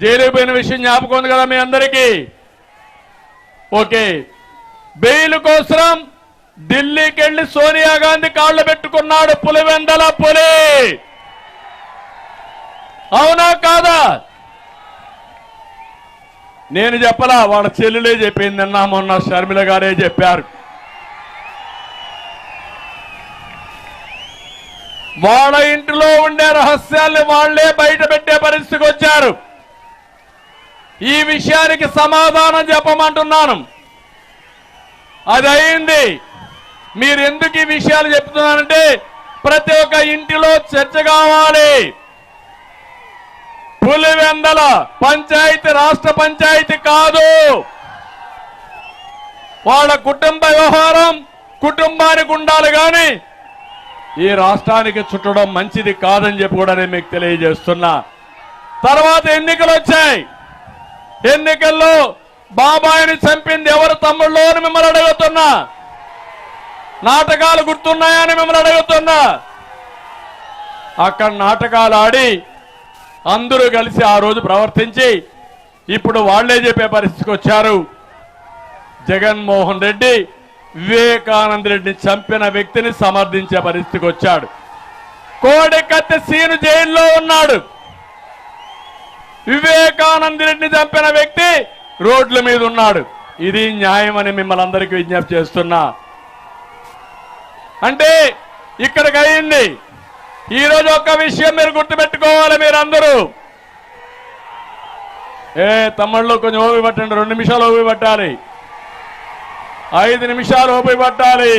Jail పోయిన విషయం జ్ఞాపకం ఉంది కదా మీ అందరికీ. ఓకే, బెయిల్ కోసం ఢిల్లీకి వెళ్లి సోనియా గాంధీ కాళ్ళు పెట్టుకున్నాడు పులివెందల పులి. అవునా కాదా? నేను చెప్పలా, వాళ్ళ చెల్లెలే చెప్పింది. నిన్న మొన్న షర్మిల గారే చెప్పారు. వాళ్ళ ఇంటిలో ఉండే రహస్యాల్ని వాళ్లే బయట పెట్టే పరిస్థితికి వచ్చారు. ఈ విషయానికి సమాధానం చెప్పమంటున్నాను. అది అయింది. మీరు ఎందుకు ఈ విషయాలు చెప్తున్నారంటే ప్రతి ఒక్క ఇంటిలో చర్చ కావాలి. పులివెందల పంచాయతీ రాష్ట్ర పంచాయతీ కాదు. వాళ్ళ కుటుంబ వ్యవహారం కుటుంబానికి ఉండాలి, కానీ ఈ రాష్ట్రానికి చుట్టడం మంచిది కాదని చెప్పి కూడా నేను మీకు తెలియజేస్తున్నా. తర్వాత ఎన్నికలు వచ్చాయి. ఎన్నికల్లో బాబాయిని చంపింది ఎవరు తమ్ముళ్ళు అని మిమ్మల్ని అడుగుతున్నా. నాటకాలు గుర్తున్నాయని మిమ్మల్ని అడుగుతున్నా. అక్కడ నాటకాలు ఆడి అందరూ కలిసి ఆ రోజు ప్రవర్తించి ఇప్పుడు వాళ్లే చెప్పే పరిస్థితికి వచ్చారు. జగన్మోహన్ రెడ్డి వివేకానంద రెడ్డిని చంపిన వ్యక్తిని సమర్థించే పరిస్థితికి వచ్చాడు. కోడికత్తి సీను జైల్లో ఉన్నాడు. వివేకానంద రెడ్డిని చంపిన వ్యక్తి రోడ్ల మీద ఉన్నాడు. ఇది న్యాయం అని మిమ్మల్ని అందరికీ విజ్ఞప్తి చేస్తున్నా. అంటే ఇక్కడికి అయింది. ఈరోజు ఒక్క విషయం మీరు గుర్తుపెట్టుకోవాలి. మీరందరూ తమ్ముళ్ళు కొంచెం ఓపి పట్టండి. 2 నిమిషాలు ఓపి పట్టాలి, 5 నిమిషాలు ఓపి పట్టాలి.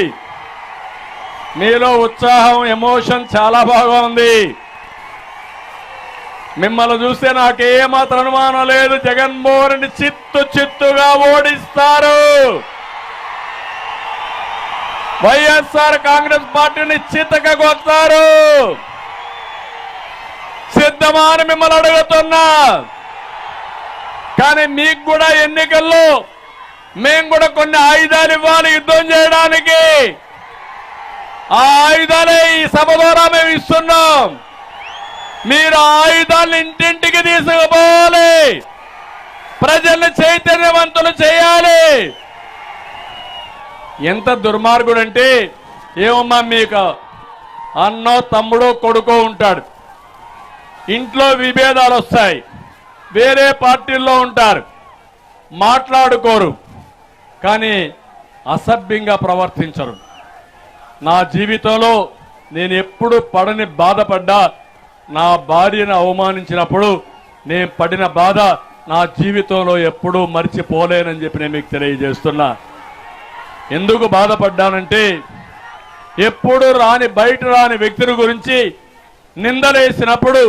మీలో ఉత్సాహం, ఎమోషన్ చాలా బాగా ఉంది. మిమ్మల్ని చూస్తే నాకేమాత్రం అనుమానం లేదు. జగన్మోహన్ రెడ్డి చిత్తుగా ఓడిస్తారు. వైఎస్ఆర్ కాంగ్రెస్ పార్టీని చితకగొడతారు. సిద్ధమా అని మిమ్మల్ని అడుగుతున్నా. కానీ మీకు కూడా ఎన్నికల్లో మేము కూడా కొన్ని ఆయుధాలు ఇవ్వాలి యుద్ధం చేయడానికి. ఆ ఆయుధాలే ఈ సభ ద్వారా మేము ఇస్తున్నాం. మీరు ఆయుధాలను ఇంటింటికి తీసుకుపోవాలి. ప్రజల్ని చైతన్యవంతులు చేయాలి. ఎంత దుర్మార్గుడు అంటే, ఏమమ్మా మీకు అన్నో తమ్ముడో కొడుకో ఉంటాడు, ఇంట్లో విభేదాలు వస్తాయి, వేరే పార్టీల్లో ఉంటారు, మాట్లాడుకోరు, కానీ అసభ్యంగా ప్రవర్తించరు. నా జీవితంలో నేను ఎప్పుడు పడని బాధపడ్డా, నా భార్యను అవమానించినప్పుడు నేను పడిన బాధ నా జీవితంలో ఎప్పుడూ మర్చిపోలేనని చెప్పి నేను మీకు తెలియజేస్తున్నా. ఎందుకు బాధపడ్డానంటే, ఎప్పుడు బయట రాని వ్యక్తుల గురించి నిందలేసినప్పుడు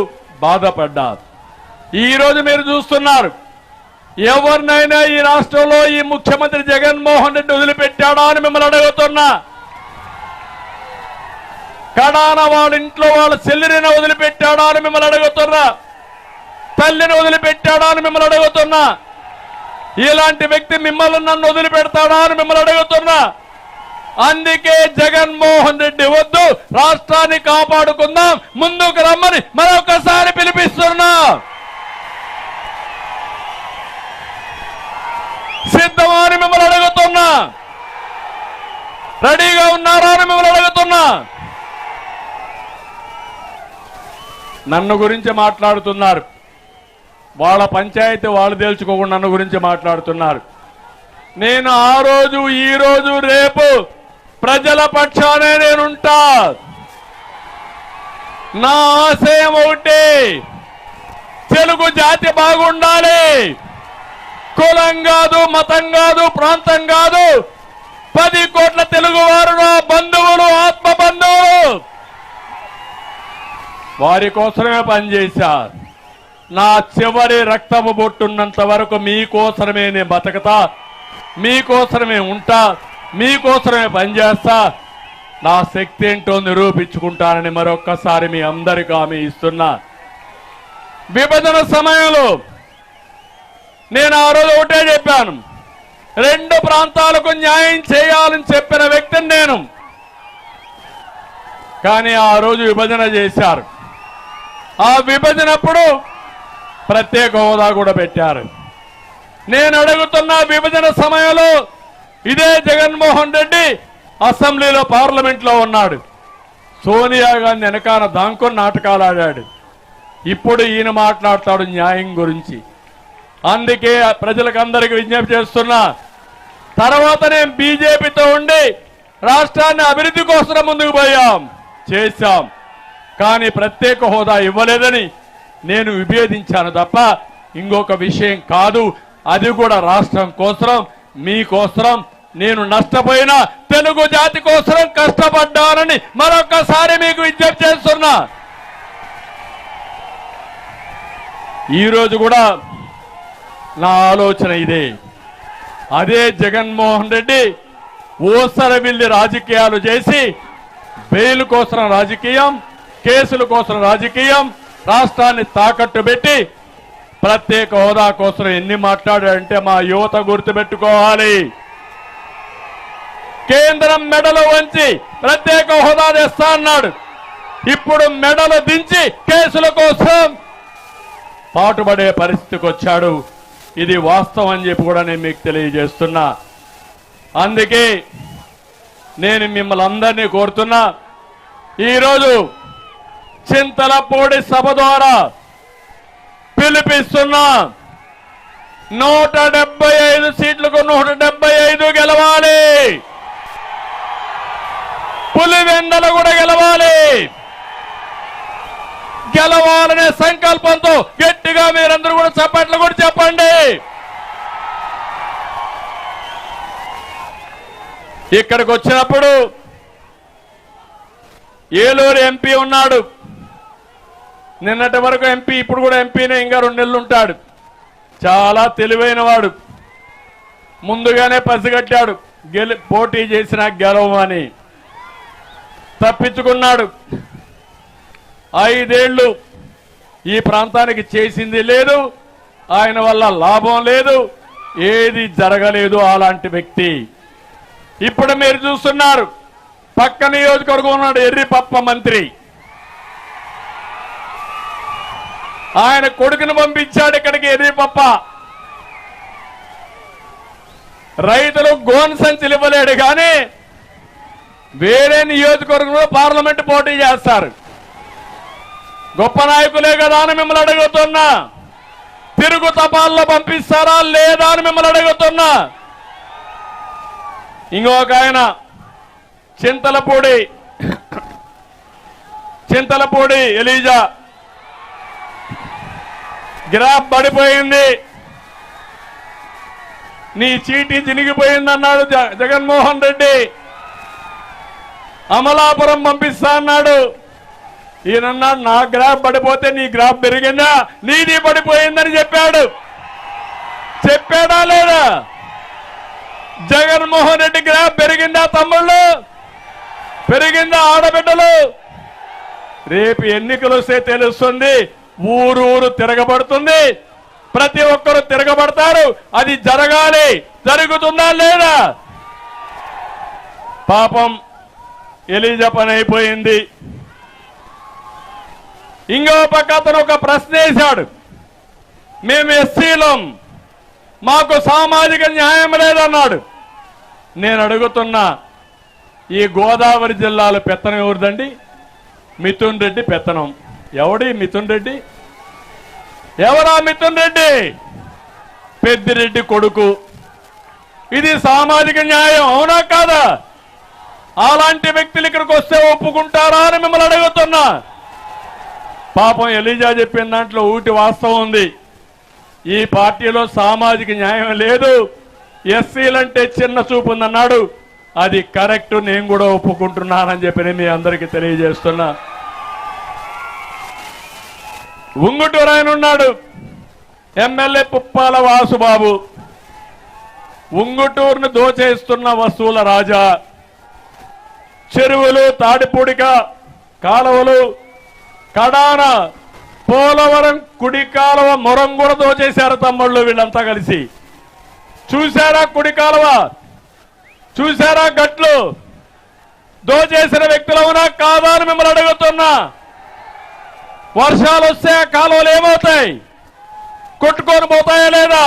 బాధపడ్డా. ఈరోజు మీరు చూస్తున్నారు, ఎవరినైనా ఈ రాష్ట్రంలో ఈ ముఖ్యమంత్రి జగన్మోహన్ రెడ్డి వదిలిపెట్టాడా అని మిమ్మల్ని అడుగుతున్నా. కడాన వాళ్ళ ఇంట్లో వాళ్ళ చెల్లిని వదిలిపెట్టాడా అని మిమ్మల్ని అడుగుతున్నా. తల్లిని వదిలిపెట్టాడా అని మిమ్మల్ని అడుగుతున్నా. ఇలాంటి వ్యక్తి మిమ్మల్ని నన్ను వదిలిపెడతాడా అని మిమ్మల్ని అడుగుతున్నా. అందుకే జగన్మోహన్ రెడ్డి వద్దు, రాష్ట్రాన్ని కాపాడుకుందాం, ముందుకు రమ్మని మరొకసారి పిలిపిస్తున్నా. సిద్ధమా అని మిమ్మల్ని అడుగుతున్నా. రెడీగా ఉన్నారా అని మిమ్మల్ని అడుగుతున్నా. నన్ను గురించి మాట్లాడుతున్నారు. వాళ్ళ పంచాయతీ వాళ్ళు తేల్చుకోకుండా నన్ను గురించి మాట్లాడుతున్నారు. నేను ఆ రోజు, ఈ రోజు, రేపు ప్రజల పక్షానే నేనుంటా. నా ఆశయం ఒకటి, తెలుగు జాతి బాగుండాలి. కులం కాదు, మతం కాదు, ప్రాంతం కాదు, 10 కోట్ల తెలుగువారు నా బంధువులు, ఆత్మ బంధువులు. వారి కోసమే పనిచేశారు. నా చివరి రక్తము బొట్టున్నంత వరకు మీకోసమే నేను బతకతా, మీకోసమే ఉంటా, మీకోసమే పనిచేస్తా. నా శక్తి ఏంటో నిరూపించుకుంటానని మరొక్కసారి మీ అందరికీ హామీ ఇస్తున్నా. విభజన సమయంలో నేను ఆ రోజు ఒకటే చెప్పాను, 2 ప్రాంతాలకు న్యాయం చేయాలని చెప్పిన వ్యక్తిని నేను. కానీ ఆ రోజు విభజన చేశారు. ఆ విభజనప్పుడు ప్రత్యేక హోదా కూడా పెట్టారు. నేను అడుగుతున్న విభజన సమయంలో ఇదే జగన్మోహన్ రెడ్డి అసెంబ్లీలో పార్లమెంట్లో ఉన్నాడు. సోనియా గాంధీ వెనకాల దాంకొని నాటకాలు ఆడాడు. ఇప్పుడు ఈయన మాట్లాడతాడు న్యాయం గురించి. అందుకే ప్రజలకు అందరికీ విజ్ఞప్తి చేస్తున్నా, తర్వాత నేను బీజేపీతో ఉండి రాష్ట్రాన్ని అభివృద్ధి కోసం ముందుకు చేశాం. కానీ ప్రత్యేక హోదా ఇవ్వలేదని నేను విభేదించాను తప్ప ఇంకొక విషయం కాదు. అది కూడా రాష్ట్రం కోసం, మీకోసం, నేను నష్టపోయిన తెలుగు జాతి కోసం కష్టపడ్డానని మరొకసారి మీకు విజ్ఞప్తి చేస్తున్నా. ఈరోజు కూడా నా ఆలోచన ఇదే. అదే జగన్మోహన్ రెడ్డి ఓసరవిల్లి రాజకీయాలు చేసి బెయిల్ కోసం రాజకీయం, కేసుల కోసం రాజకీయం, రాష్ట్రాన్ని తాకట్టు పెట్టి ప్రత్యేక హోదా కోసం ఎన్ని మాట్లాడాడంటే మా యువత గుర్తుపెట్టుకోవాలి. కేంద్రం మెడలు వంచి ప్రత్యేక హోదా తెస్తా అన్నాడు. ఇప్పుడు మెడలు దించి కేసుల కోసం పాటుపడే పరిస్థితికి వచ్చాడు. ఇది వాస్తవం అని చెప్పి కూడా నేను మీకు తెలియజేస్తున్నా. అందుకే నేను మిమ్మల్ని అందరినీ కోరుతున్నా, ఈరోజు చింతలపూడి సభ ద్వారా పిలిపిస్తున్నా, 175 సీట్లకు 175 గెలవాలి. పులివెందలు కూడా గెలవాలనే సంకల్పంతో గట్టిగా మీరందరూ కూడా చప్పట్లు కూడా చెప్పండి. ఇక్కడికి వచ్చినప్పుడు ఏలూరు ఎంపీ ఉన్నాడు. నిన్నటి వరకు ఎంపీ, ఇప్పుడు కూడా ఎంపీనే, ఇంకా 2 నెలలు ఉంటాడు. చాలా తెలివైన వాడు. ముందుగానే పసిగట్టాడు పోటీ చేసిన గెలవమని. తప్పించుకున్నాడు. 5 ఏళ్లు ఈ ప్రాంతానికి చేసింది లేదు, ఆయన వల్ల లాభం లేదు, ఏది జరగలేదు అలాంటి వ్యక్తి. ఇప్పుడు మీరు చూస్తున్నారు, పక్క నియోజకవర్గం ఉన్నాడు ఎర్రిపప్ప మంత్రి. ఆయన కొడుకును పంపించాడు ఇక్కడికి ఎర్రిపప్ప. రైతులు గోన్ సంచులు ఇవ్వలేడు కానీ వేరే నియోజకవర్గంలో పార్లమెంట్ పోటీ చేస్తారు. గొప్ప నాయకులే కదా అని మిమ్మల్ని అడుగుతున్నా. తిరుగు తపాల్లో పంపిస్తారా లేదా అని మిమ్మల్ని అడుగుతున్నా. ఇంకొక ఆయన చింతలపూడి ఎలీజా గ్రాఫ్ పడిపోయింది, నీ చీటీ చినిగిపోయిందన్నాడు జగన్మోహన్ రెడ్డి. అమలాపురం పంపిస్తా అన్నాడు. ఈయనన్నాడు నా గ్రాఫ్ పడిపోతే నీ గ్రాఫ్ పెరిగిందా, నీది పడిపోయిందని చెప్పాడు. చెప్పాడా లేదా? జగన్మోహన్ రెడ్డి గ్రాఫ్ పెరిగిందా తమ్ముళ్ళు? పెరిగిందా ఆడబిడ్డలు? రేపు ఎన్నికలు వస్తే తెలుస్తుంది. ఊరు తిరగబడుతుంది, ప్రతి ఒక్కరు తిరగబడతారు. అది జరగాలి. జరుగుతుందా లేదా? పాపం ఎలీజా పని అయిపోయింది. ఇంకో పక్క అతను ఒక ప్రశ్న వేశాడు, మేము ఎస్సీలం, మాకు సామాజిక న్యాయం లేదన్నాడు. నేను అడుగుతున్నా, ఈ గోదావరి జిల్లాలో పెత్తనం ఎవరిదండి? మిథున్ రెడ్డి పెత్తనం. ఎవడి మిథున్ రెడ్డి? ఎవరా మిథున్ రెడ్డి? పెద్దిరెడ్డి కొడుకు. ఇది సామాజిక న్యాయం అవునా కాదా? అలాంటి వ్యక్తులు ఇక్కడికి వస్తే ఒప్పుకుంటారా అని మిమ్మల్ని అడుగుతున్నా. పాపం ఎలీజా చెప్పిన దాంట్లో ఊటి వాస్తవం ఉంది. ఈ పార్టీలో సామాజిక న్యాయం లేదు, ఎస్సీలంటే చిన్న చూపు ఉందన్నాడు. అది కరెక్ట్, నేను కూడా ఒప్పుకుంటున్నానని చెప్పి మీ అందరికీ తెలియజేస్తున్నా. ఉంగుటూరు ఆయన ఉన్నాడు, ఎమ్మెల్యే పుప్పాల వాసుబాబు. ఉంగుటూరును దోచేస్తున్న వస్తువుల రాజా. చెరువులు, తాడిపూడిక కాలువలు, కడాన పోలవరం కుడి కాలువ మొరం కూడా దోచేశారు తమ్ముళ్ళు వీళ్ళంతా కలిసి. చూశారా కుడి కాలువ? చూశారా గట్లు? దోచేసిన వ్యక్తులు అవునా కాదా అని మిమ్మల్ని అడుగుతున్నా. వర్షాలు వస్తే ఆ కాలువలు ఏమవుతాయి? కొట్టుకొని పోతాయా లేదా?